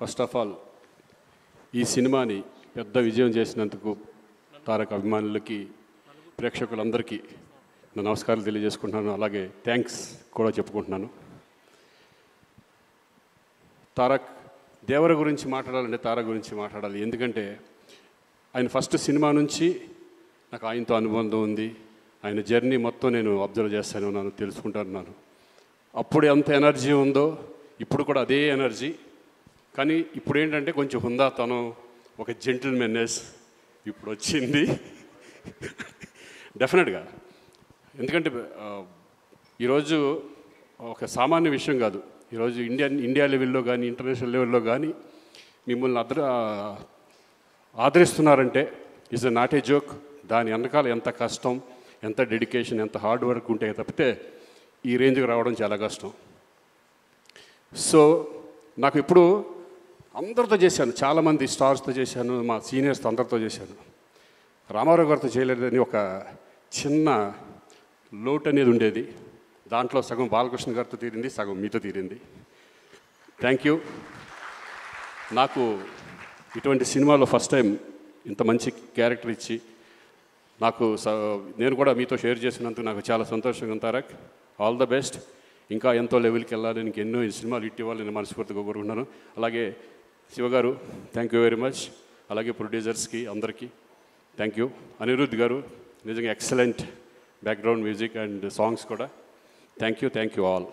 First of all ఈ సినిమాని పెద్ద విజయం చేసినందుకు తారక్ అభిమానులకి ప్రేక్షకులందరికీ నా నమస్కారాలు తెలియజేసుకుంటున్నాను. అలాగే థ్యాంక్స్ కూడా చెప్పుకుంటున్నాను. తారక్ దేవర గురించి మాట్లాడాలంటే తారక్ గురించి మాట్లాడాలి. ఎందుకంటే ఆయన ఫస్ట్ సినిమా నుంచి నాకు ఆయనతో అనుబంధం ఉంది. ఆయన జర్నీ మొత్తం నేను అబ్జర్వ్ చేస్తానే ఉన్నాను, తెలుసుకుంటున్నాను. అప్పుడు ఎంత ఎనర్జీ ఉందో ఇప్పుడు కూడా అదే ఎనర్జీ. కానీ ఇప్పుడు ఏంటంటే కొంచెం హుందాతనం, ఒక జెంటిల్మెన్నెస్ ఇప్పుడు వచ్చింది డెఫినెట్గా. ఎందుకంటే ఈరోజు ఒక సామాన్య విషయం కాదు. ఈరోజు ఇండియా లెవెల్లో కానీ ఇంటర్నేషనల్ లెవెల్లో కానీ మిమ్మల్ని ఆదరిస్తున్నారంటే is a not a joke. దాని వెనకాల ఎంత కష్టం, ఎంత డెడికేషన్, ఎంత హార్డ్ వర్క్ ఉంటే తప్పితే ఈ రేంజ్కి రావడం చాలా కష్టం. సో నాకు ఇప్పుడు అందరితో చేశాను, చాలామంది స్టార్స్తో చేశాను, మా సీనియర్స్తో అందరితో చేశాను. రామారావు గారితో చేయలేదని ఒక చిన్న లోటు అనేది ఉండేది. దాంట్లో సగం బాలకృష్ణ గారితో తీరింది, సగం మీతో తీరింది. Thank you. నాకు ఇటువంటి సినిమాలో ఫస్ట్ టైం ఇంత మంచి క్యారెక్టర్ ఇచ్చి నేను కూడా మీతో షేర్ చేసినందుకు నాకు చాలా సంతోషంగా ఉంది. Tarak, all the best. ఇంకా ఎంతో లెవెల్కి వెళ్ళాలి, నీకు ఎన్నో సినిమాలు ఇట్టి ఇవ్వాలి నేను మనస్ఫూర్తిగా కోరుకుంటున్నాను. అలాగే శివగారు థ్యాంక్ యూ వెరీ మచ్. అలాగే ప్రొడ్యూసర్స్కి అందరికీ థ్యాంక్ యూ. అనిరుద్ధ్ గారు నిజంగా excellent background music and songs కూడా. Thank you all.